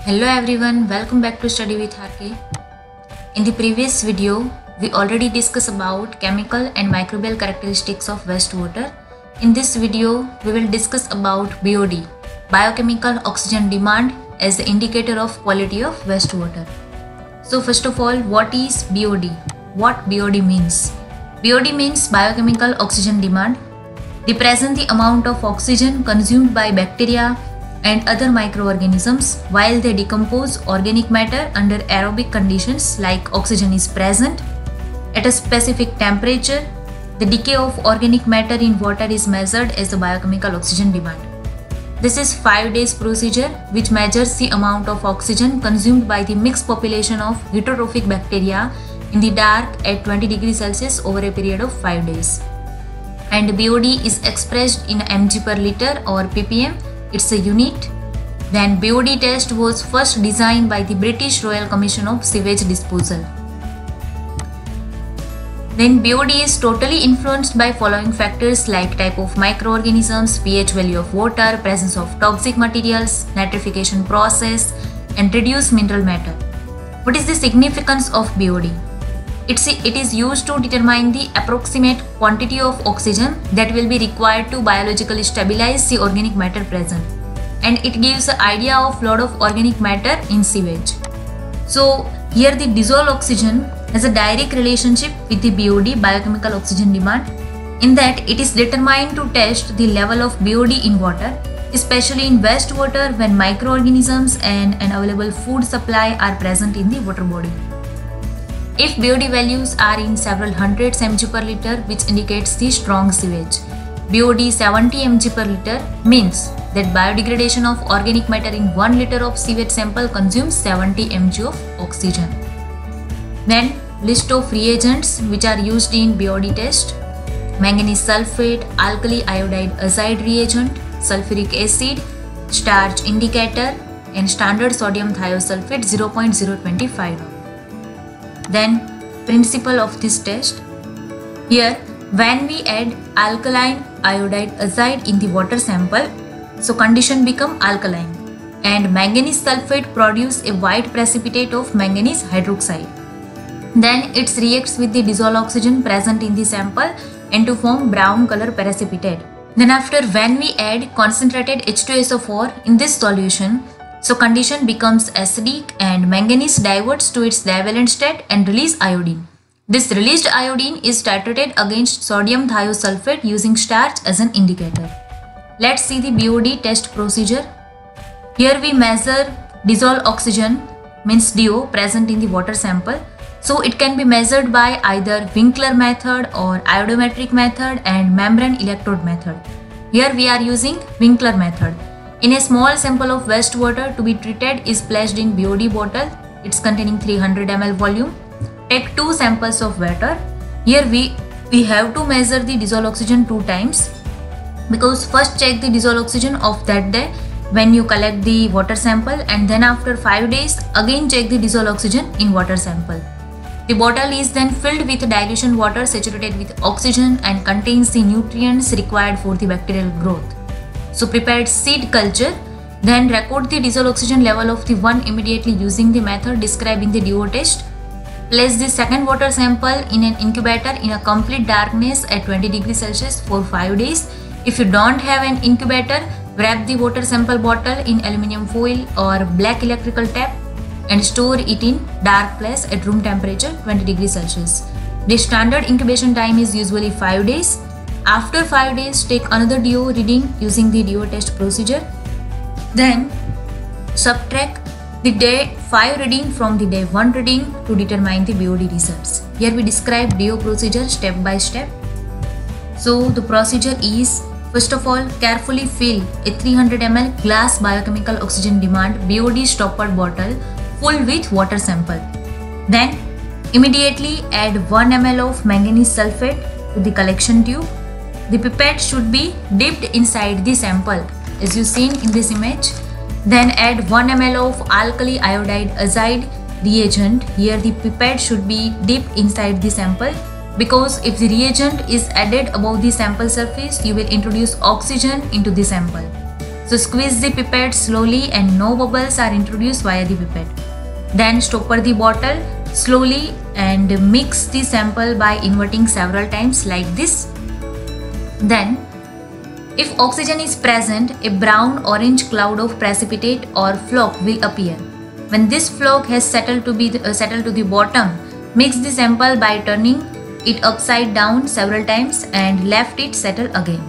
Hello everyone, welcome back to Study with RK. In the previous video, we already discussed about chemical and microbial characteristics of wastewater. In this video, we will discuss about BOD, biochemical oxygen demand, as the indicator of quality of wastewater. So first of all, what is BOD? What BOD means? BOD means biochemical oxygen demand. Represent the amount of oxygen consumed by bacteria and other microorganisms while they decompose organic matter under aerobic conditions like oxygen is present. At a specific temperature, the decay of organic matter in water is measured as the biochemical oxygen demand. This is 5 days procedure which measures the amount of oxygen consumed by the mixed population of heterotrophic bacteria in the dark at 20 degrees Celsius over a period of 5 days. And BOD is expressed in mg per liter or ppm. It's a unit. Then BOD test was first designed by the British Royal Commission of Sewage Disposal. Then BOD is totally influenced by following factors like type of microorganisms, pH value of water, presence of toxic materials, nitrification process, and reduced mineral matter. What is the significance of BOD? It is used to determine the approximate quantity of oxygen that will be required to biologically stabilize the organic matter present, and it gives an idea of lot of organic matter in sewage. So here the dissolved oxygen has a direct relationship with the BOD, biochemical oxygen demand, in that it is determined to test the level of BOD in water, especially in wastewater when microorganisms and an available food supply are present in the water body. If BOD values are in several hundreds mg per liter, which indicates the strong sewage. BOD 70 mg per liter means that biodegradation of organic matter in 1 liter of sewage sample consumes 70 mg of oxygen. Then list of reagents which are used in BOD test: manganese sulfate, alkali iodide azide reagent, sulfuric acid, starch indicator, and standard sodium thiosulfate 0.025. Then principle of this test. Here when we add alkaline iodide azide in the water sample, so condition become alkaline, and manganese sulfate produce a white precipitate of manganese hydroxide. Then it reacts with the dissolved oxygen present in the sample and to form brown color precipitate. Then after when we add concentrated H2SO4 in this solution, so condition becomes acidic and manganese diverts to its divalent state and release iodine. This released iodine is titrated against sodium thiosulfate using starch as an indicator. Let's see the BOD test procedure. Here we measure dissolved oxygen, means DO, present in the water sample. So it can be measured by either Winkler method or iodometric method and membrane electrode method. Here we are using Winkler method. In a small sample of wastewater to be treated is placed in BOD bottle. It's containing 300 ml volume. Take 2 samples of water. Here we have to measure the dissolved oxygen 2 times, because first check the dissolved oxygen of that day when you collect the water sample, and then after 5 days again check the dissolved oxygen in water sample. The bottle is then filled with dilution water saturated with oxygen and contains the nutrients required for the bacterial growth. So prepared seed culture, then record the dissolved oxygen level of the one immediately using the method described in the DO test. Place the second water sample in an incubator in a complete darkness at 20 degrees Celsius for 5 days. If you don't have an incubator, wrap the water sample bottle in aluminium foil or black electrical tape and store it in dark place at room temperature 20 degrees Celsius. The standard incubation time is usually 5 days. After 5 days, take another DO reading using the DO test procedure. Then subtract the day 5 reading from the day 1 reading to determine the BOD results. Here we describe DO procedure step by step. So the procedure is, first of all, carefully fill a 300 ml glass biochemical oxygen demand BOD stoppered bottle full with water sample. Then immediately add 1 ml of manganese sulfate to the collection tube. The pipette should be dipped inside the sample as you seen in this image. Then add 1 ml of alkali iodide azide reagent. Here the pipette should be dipped inside the sample, because if the reagent is added above the sample surface, you will introduce oxygen into the sample. So squeeze the pipette slowly and no bubbles are introduced via the pipette. Then stopper the bottle slowly and mix the sample by inverting several times like this. Then, if oxygen is present, a brown-orange cloud of precipitate or flock will appear. When this flock has settled to the bottom, mix the sample by turning it upside down several times and let it settle again.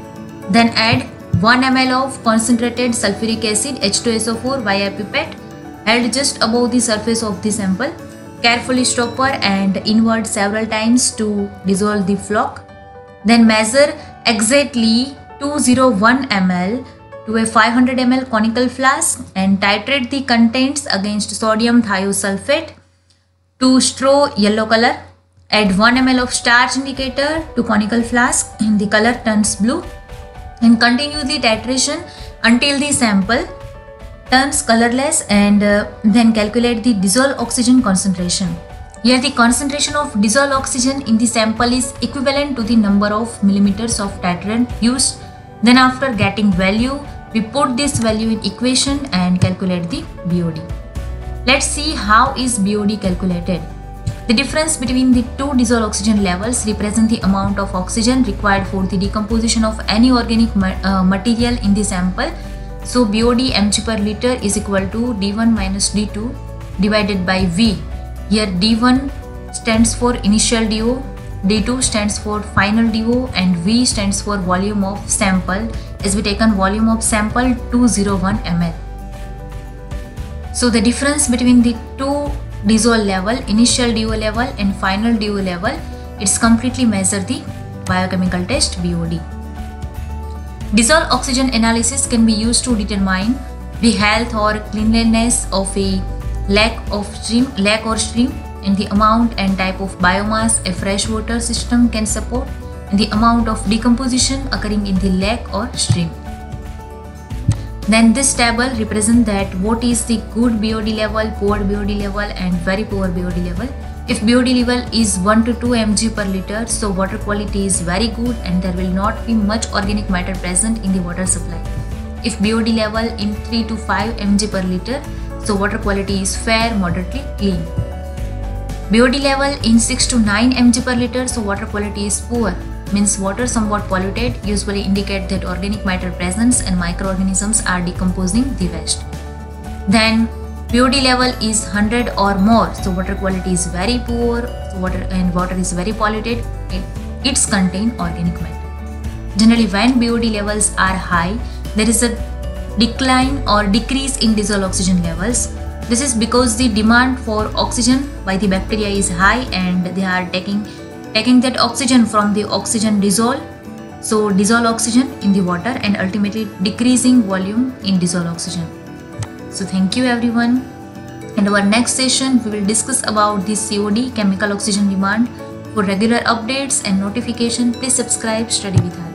Then add 1 ml of concentrated sulfuric acid H2SO4 via pipette held just above the surface of the sample. Carefully stopper and invert several times to dissolve the flock. Then measure exactly 201 ml to a 500 ml conical flask and titrate the contents against sodium thiosulfate to straw yellow color. Add 1 ml of starch indicator to conical flask and the color turns blue, and continue the titration until the sample turns colorless, and then calculate the dissolved oxygen concentration. Here the concentration of dissolved oxygen in the sample is equivalent to the number of millimeters of titrant used. Then after getting value, we put this value in equation and calculate the BOD. Let's see how is BOD calculated. The difference between the two dissolved oxygen levels represent the amount of oxygen required for the decomposition of any organic material in the sample. So BOD mg per liter is equal to D1 minus D2 divided by V. Here D1 stands for initial DO, D2 stands for final DO, and V stands for volume of sample, as we taken volume of sample 201 ml. So the difference between the two dissolve level, initial DO level and final DO level, it's completely measure the biochemical test BOD. Dissolved oxygen analysis can be used to determine the health or cleanliness of a lake or stream, and the amount and type of biomass a freshwater system can support, and the amount of decomposition occurring in the lake or stream. Then this table represents that what is the good BOD level, poor BOD level and very poor BOD level. If BOD level is 1 to 2 mg per liter, so water quality is very good and there will not be much organic matter present in the water supply. If BOD level in 3 to 5 mg per liter, so water quality is fair, moderately clean. BOD level in 6 to 9 mg per liter, so water quality is poor, means water somewhat polluted, usually indicate that organic matter presence and microorganisms are decomposing the waste. Then BOD level is 100 or more, so water quality is very poor, so water is very polluted, it's contain organic matter. Generally when BOD levels are high, there is a decline or decrease in dissolved oxygen levels. This is because the demand for oxygen by the bacteria is high and they are taking that oxygen from the oxygen dissolved, so dissolved oxygen in the water and ultimately decreasing volume in dissolved oxygen. So thank you everyone. In our next session, we will discuss about the COD, chemical oxygen demand. For regular updates and notification, please subscribe Study with us.